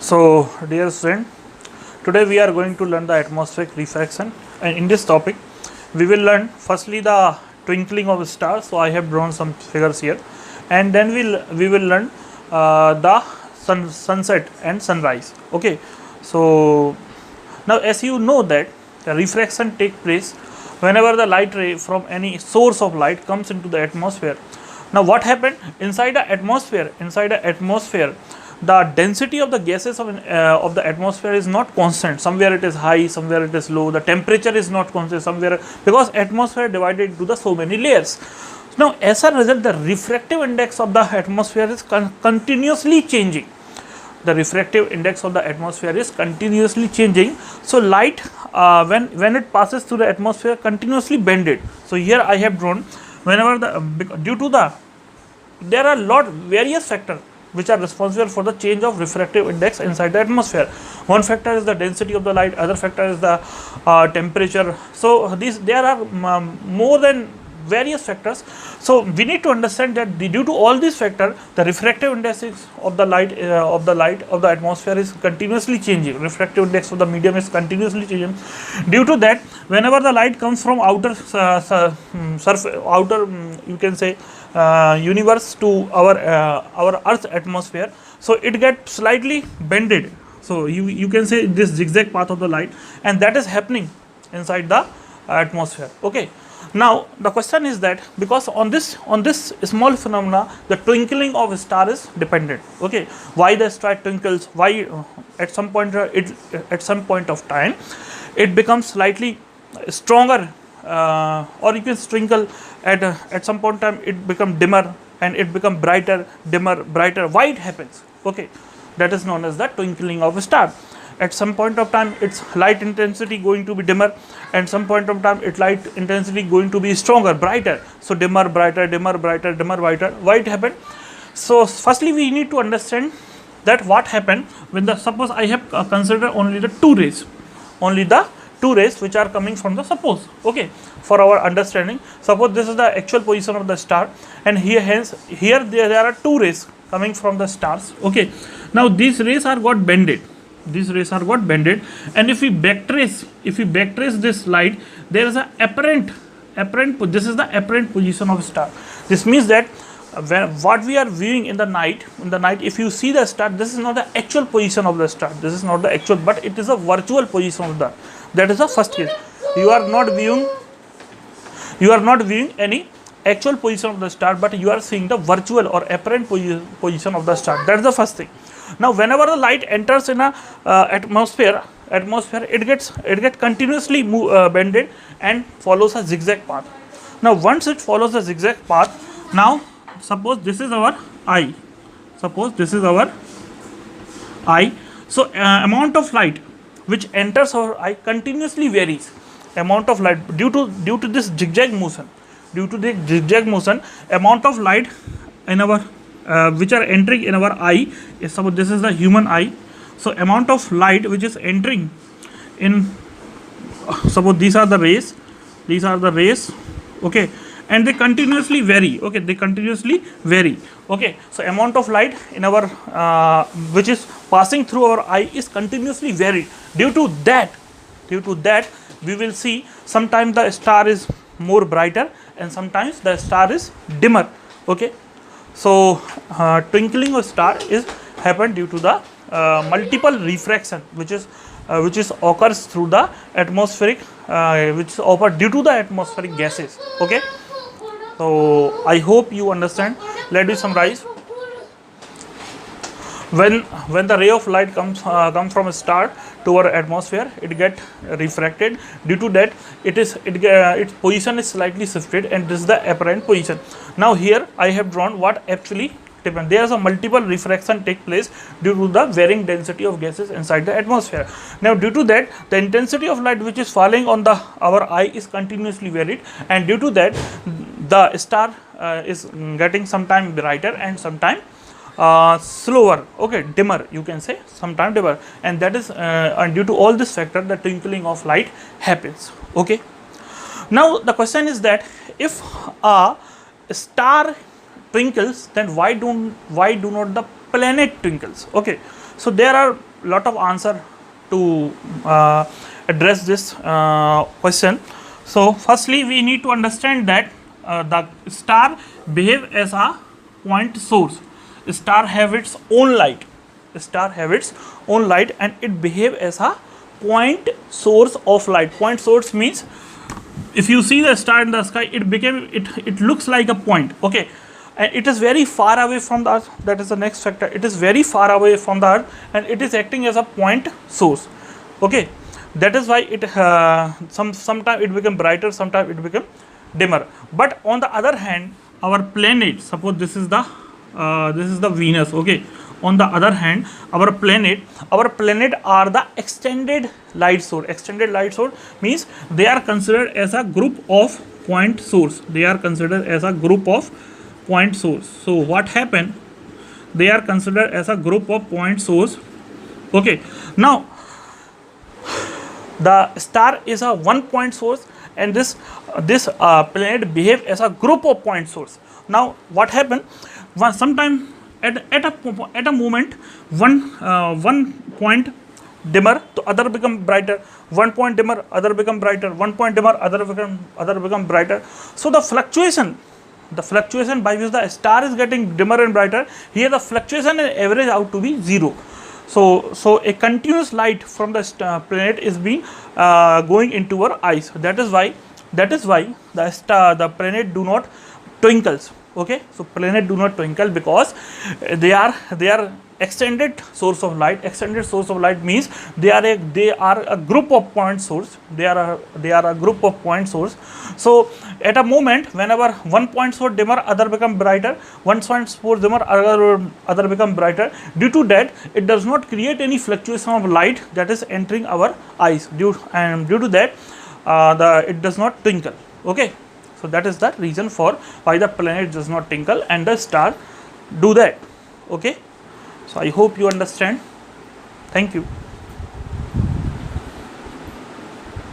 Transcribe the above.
So, dear student, today we are going to learn the atmospheric refraction, and in this topic, we will learn firstly the twinkling of stars. So, I have drawn some figures here, and then we will learn the sunset and sunrise. Okay, so now as you know that the refraction take place whenever the light ray from any source of light comes into the atmosphere. Now, what happened inside the atmosphere? Inside the atmosphere, the density of the gases of the atmosphere is not constant. Somewhere it is high, somewhere it is low. The temperature is not constant somewhere, because atmosphere divided into the so many layers. Now, as a result, the refractive index of the atmosphere is continuously changing. The refractive index of the atmosphere is continuously changing. So, light when it passes through the atmosphere continuously bended. So, here I have drawn whenever due to the there are various factors which are responsible for the change of refractive index inside the atmosphere. One factor is the density of the light, other factor is the temperature. So there are more than various factors. So we need to understand that due to all these factors, the refractive index of the light of the atmosphere is continuously changing. Refractive index of the medium is continuously changing. Due to that, whenever the light comes from outer surface, you can say universe to our Earth's atmosphere, so it gets slightly bended. So you can say this zigzag path of the light, and that is happening inside the atmosphere. Okay. Now the question is that because on this small phenomena, the twinkling of a star is dependent. Okay, why the star twinkles? Why at some point at some point of time it becomes slightly stronger, or you can twinkle at some point in time it become dimmer and it become brighter, dimmer, brighter. Why it happens? Okay, that is known as the twinkling of a star. At some point of time its light intensity going to be dimmer, and some point of time its light intensity going to be stronger, brighter. So dimmer, brighter, dimmer, brighter, dimmer, brighter. Why it happened? So firstly we need to understand that what happened when suppose I have considered only the two rays which are coming from the suppose. Okay, for our understanding, suppose this is the actual position of the star, and here there are two rays coming from the stars. Okay, now these rays are got bended. And if we backtrace this light, there is a apparent this is the apparent position of star. This means that what we are viewing in the night, if you see the star, this is not the actual position of the star. This is not the actual, but it is a virtual position of the. That is the first case. You are not viewing any actual position of the star, but you are seeing the virtual or apparent position of the star. That is the first thing. Now, whenever the light enters in a atmosphere, it gets continuously bended and follows a zigzag path. Now, once it follows a zigzag path, now suppose this is our eye. So, amount of light which enters our eye continuously varies. Amount of light due to this zigzag motion. Amount of light in our which are entering in our eye. Suppose this is the human eye. So amount of light which is entering in, suppose these are the rays. Okay, and they continuously vary. Okay, so amount of light in our which is passing through our eye is continuously varied. Due to that we will see sometimes the star is more brighter and sometimes the star is dimmer. Okay, so twinkling of star is happened due to the multiple refraction which occurs through the atmospheric which is occurred due to the atmospheric gases. Okay, so I hope you understand. Let me summarize. When the ray of light comes from a star to our atmosphere, it get refracted. Due to that, its position is slightly shifted, and this is the apparent position. Now here I have drawn what actually happened. There is a multiple refraction take place due to the varying density of gases inside the atmosphere. Now due to that, the intensity of light which is falling on our eye is continuously varied, and due to that, the star is getting sometime brighter and sometime slower. Okay, dimmer, you can say, sometime dimmer, and that is and due to all this factor the twinkling of light happens. Okay, now the question is that if a star twinkles, then why do not the planet twinkles. Okay, so there are lot of answer to address this question. So firstly we need to understand that the star behave as a point source. Star have its own light. Star have its own light and it behave as a point source of light. Point source means if you see the star in the sky, it looks like a point. Okay, and it is very far away from the earth. That is the next factor. It is very far away from the earth and it is acting as a point source. Okay, that is why it sometime it become brighter, sometime it become dimmer. But on the other hand, our planet, suppose this is the Venus. Okay, on the other hand, our planet are the extended light source. Extended light source means they are considered as a group of point source. They are considered as a group of point source. So what happened? They are considered as a group of point source. Okay, now the star is a one point source and this planet behave as a group of point source. Now what happened? Sometime at a moment one point dimmer, the other become brighter. 1 point dimmer, other become brighter. 1 point dimmer, other become brighter. So the fluctuation by which the star is getting dimmer and brighter, here the fluctuation and average out to be 0. So a continuous light from the planet is being going into our eyes. That is why the planet do not twinkles. Okay, so planet do not twinkle because they are extended source of light. Extended source of light means they are a group of point source. They are a group of point source. So at a moment whenever 1 point source dimmer, other become brighter. 1 point source dimmer, other become brighter. Due to that, it does not create any fluctuation of light that is entering our eyes. Due to that, it does not twinkle. Okay. So that is the reason for why the planet does not twinkle and the star do that. Okay, so I hope you understand. Thank you.